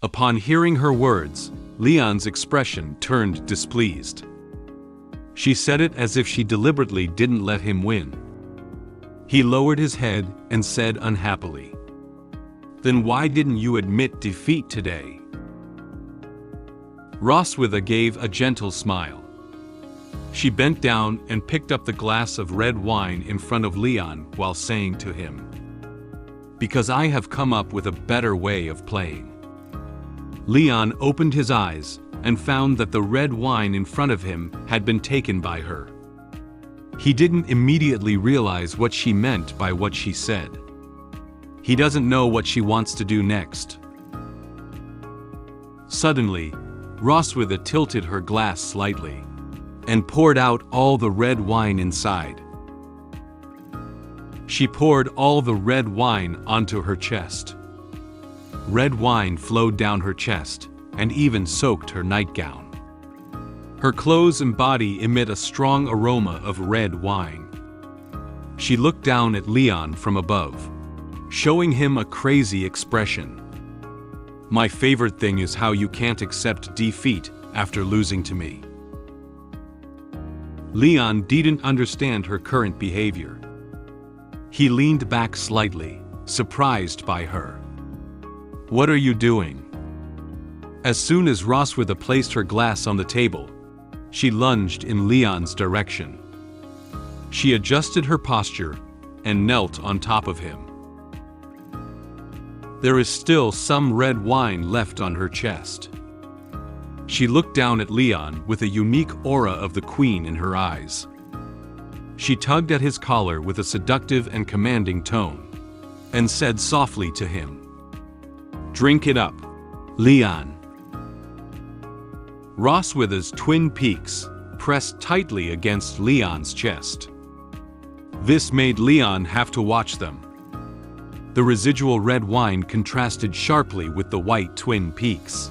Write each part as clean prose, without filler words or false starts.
Upon hearing her words, Leon's expression turned displeased. She said it as if she deliberately didn't let him win. He lowered his head and said unhappily, "Then why didn't you admit defeat today?" Roswitha gave a gentle smile. She bent down and picked up the glass of red wine in front of Leon while saying to him, "Because I have come up with a better way of playing." Leon opened his eyes and found that the red wine in front of him had been taken by her. He didn't immediately realize what she meant by what she said. He doesn't know what she wants to do next. Suddenly, Roswitha tilted her glass slightly and poured out all the red wine inside. She poured all the red wine onto her chest. Red wine flowed down her chest and even soaked her nightgown. Her clothes and body emit a strong aroma of red wine. She looked down at Leon from above, showing him a crazy expression. "My favorite thing is how you can't accept defeat after losing to me." Leon didn't understand her current behavior. He leaned back slightly, surprised by her. "What are you doing?" As soon as Roswitha placed her glass on the table, she lunged in Leon's direction. She adjusted her posture and knelt on top of him. There is still some red wine left on her chest. She looked down at Leon with a unique aura of the queen in her eyes. She tugged at his collar with a seductive and commanding tone, and said softly to him, "Drink it up, Leon." Roswitha's twin peaks pressed tightly against Leon's chest. This made Leon have to watch them. The residual red wine contrasted sharply with the white twin peaks.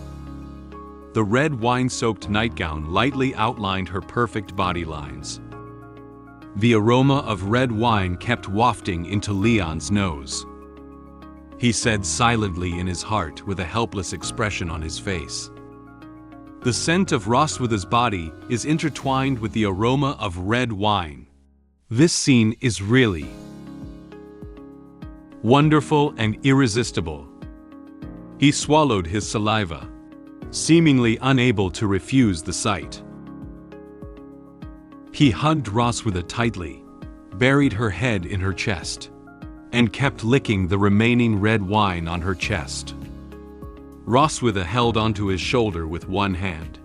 The red wine-soaked nightgown lightly outlined her perfect body lines. The aroma of red wine kept wafting into Leon's nose. He said silently in his heart with a helpless expression on his face, "The scent of Roswitha's body is intertwined with the aroma of red wine. This scene is really wonderful and irresistible." He swallowed his saliva, seemingly unable to refuse the sight. He hugged Roswitha tightly, buried her head in her chest, and kept licking the remaining red wine on her chest. Roswitha held onto his shoulder with one hand,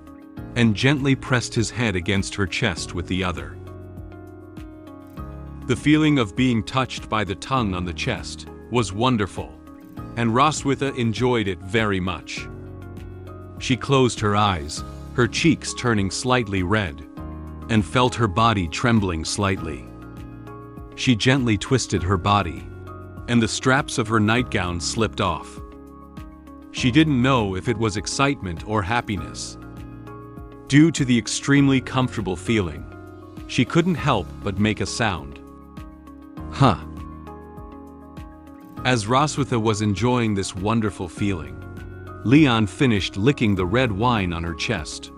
and gently pressed his head against her chest with the other. The feeling of being touched by the tongue on the chest was wonderful, and Roswitha enjoyed it very much. She closed her eyes, her cheeks turning slightly red, and felt her body trembling slightly. She gently twisted her body, and the straps of her nightgown slipped off. She didn't know if it was excitement or happiness. Due to the extremely comfortable feeling, she couldn't help but make a sound. "Huh." As Roswitha was enjoying this wonderful feeling, Leon finished licking the red wine on her chest.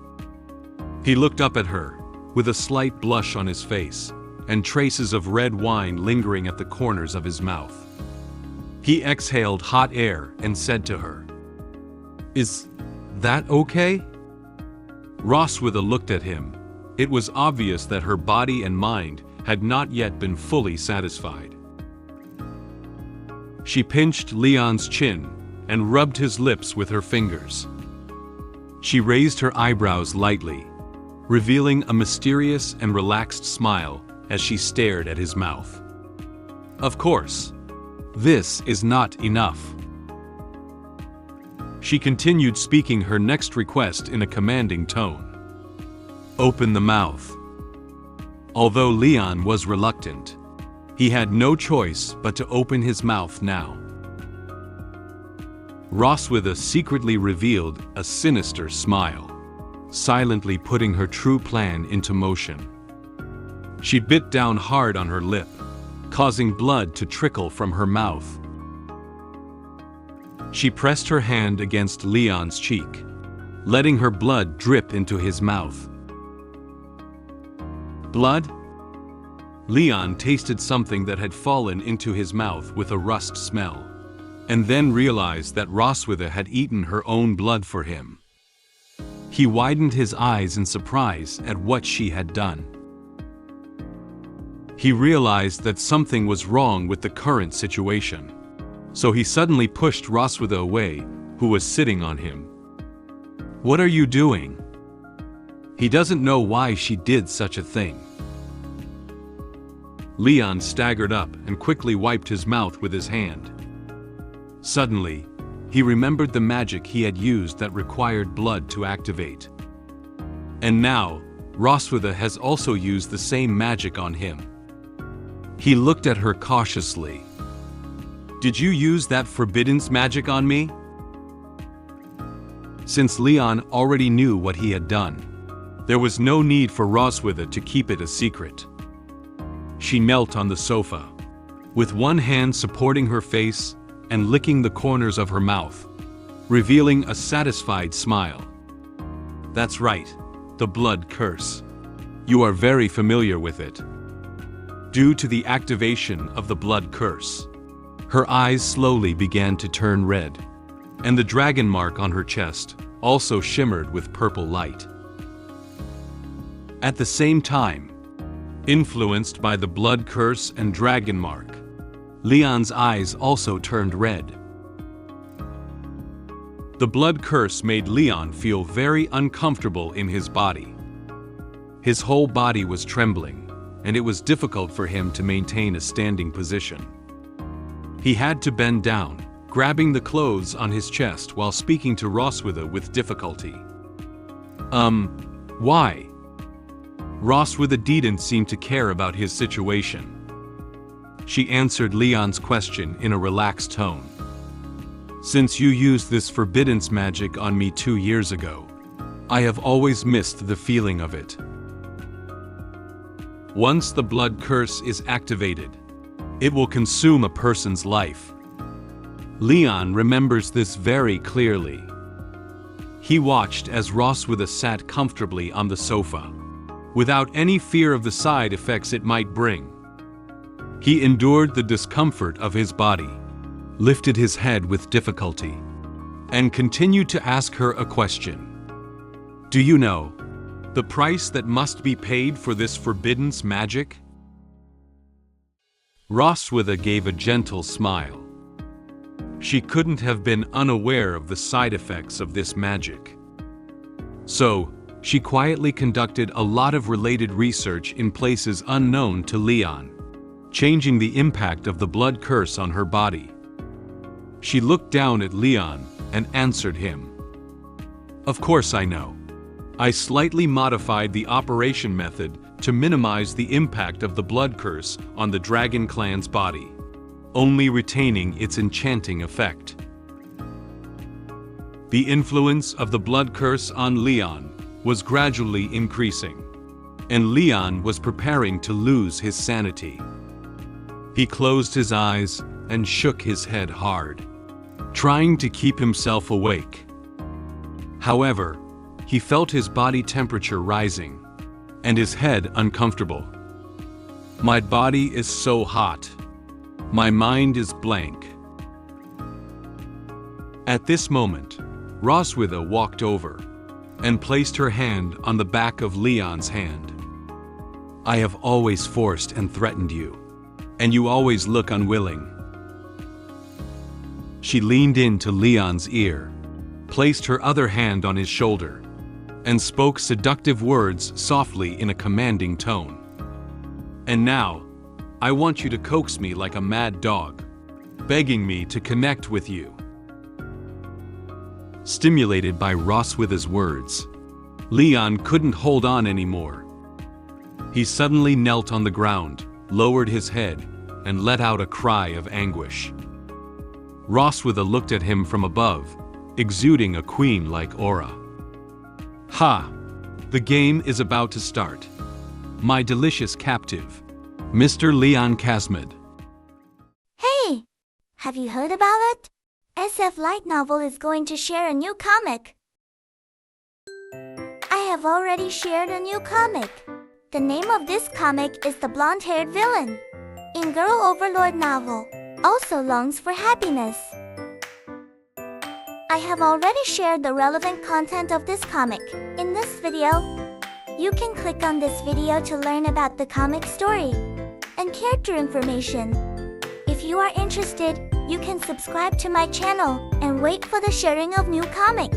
He looked up at her, with a slight blush on his face, and traces of red wine lingering at the corners of his mouth. He exhaled hot air and said to her, "Is that okay?" Roswitha looked at him. It was obvious that her body and mind had not yet been fully satisfied. She pinched Leon's chin and rubbed his lips with her fingers. She raised her eyebrows lightly, revealing a mysterious and relaxed smile as she stared at his mouth. "Of course, this is not enough." She continued, speaking her next request in a commanding tone. "Open the mouth." Although Leon was reluctant, he had no choice but to open his mouth now. Roswitha secretly revealed a sinister smile, silently putting her true plan into motion. She bit down hard on her lip, causing blood to trickle from her mouth. She pressed her hand against Leon's cheek, letting her blood drip into his mouth. Blood? Leon tasted something that had fallen into his mouth with a rust smell, and then realized that Roswitha had eaten her own blood for him. He widened his eyes in surprise at what she had done. He realized that something was wrong with the current situation, so he suddenly pushed Roswitha away, who was sitting on him. "What are you doing?" He doesn't know why she did such a thing. Leon staggered up and quickly wiped his mouth with his hand. Suddenly, he remembered the magic he had used that required blood to activate. And now, Roswitha has also used the same magic on him. He looked at her cautiously. "Did you use that forbiddance magic on me?" Since Leon already knew what he had done, there was no need for Roswitha to keep it a secret. She knelt on the sofa, with one hand supporting her face and licking the corners of her mouth, revealing a satisfied smile. "That's right, the blood curse. You are very familiar with it." Due to the activation of the blood curse, her eyes slowly began to turn red, and the dragon mark on her chest also shimmered with purple light. At the same time, influenced by the blood curse and dragon mark, Leon's eyes also turned red. The blood curse made Leon feel very uncomfortable in his body. His whole body was trembling, and it was difficult for him to maintain a standing position. He had to bend down, grabbing the clothes on his chest while speaking to Roswitha with difficulty. Why?" Roswitha didn't seem to care about his situation. She answered Leon's question in a relaxed tone. "Since you used this forbiddance magic on me 2 years ago, I have always missed the feeling of it. Once the blood curse is activated, it will consume a person's life." Leon remembers this very clearly. He watched as Roswitha sat comfortably on the sofa, without any fear of the side effects it might bring. He endured the discomfort of his body, lifted his head with difficulty, and continued to ask her a question. "Do you know the price that must be paid for this forbiddance magic?" Roswitha gave a gentle smile. She couldn't have been unaware of the side effects of this magic. So, she quietly conducted a lot of related research in places unknown to Leon, changing the impact of the blood curse on her body. She looked down at Leon and answered him. "Of course I know. I slightly modified the operation method to minimize the impact of the blood curse on the dragon clan's body, only retaining its enchanting effect." The influence of the blood curse on Leon was gradually increasing, and Leon was preparing to lose his sanity. He closed his eyes and shook his head hard, trying to keep himself awake. However, he felt his body temperature rising, and his head uncomfortable. "My body is so hot. My mind is blank." At this moment, Roswitha walked over and placed her hand on the back of Leon's hand. "I have always forced and threatened you, and you always look unwilling." She leaned into Leon's ear, placed her other hand on his shoulder, and spoke seductive words softly in a commanding tone. "And now, I want you to coax me like a mad dog, begging me to connect with you." Stimulated by Roswitha's words, Leon couldn't hold on anymore. He suddenly knelt on the ground, lowered his head, and let out a cry of anguish. Roswitha looked at him from above, exuding a queen-like aura. "Ha! The game is about to start. My delicious captive, Mr. Leon Casmid." Hey! Have you heard about it? SF Light Novel is going to share a new comic. I have already shared a new comic. The name of this comic is The Blonde-Haired Villain. In Girl Overlord novel, also longs for happiness. I have already shared the relevant content of this comic in this video. You can click on this video to learn about the comic story and character information. If you are interested, you can subscribe to my channel and wait for the sharing of new comic.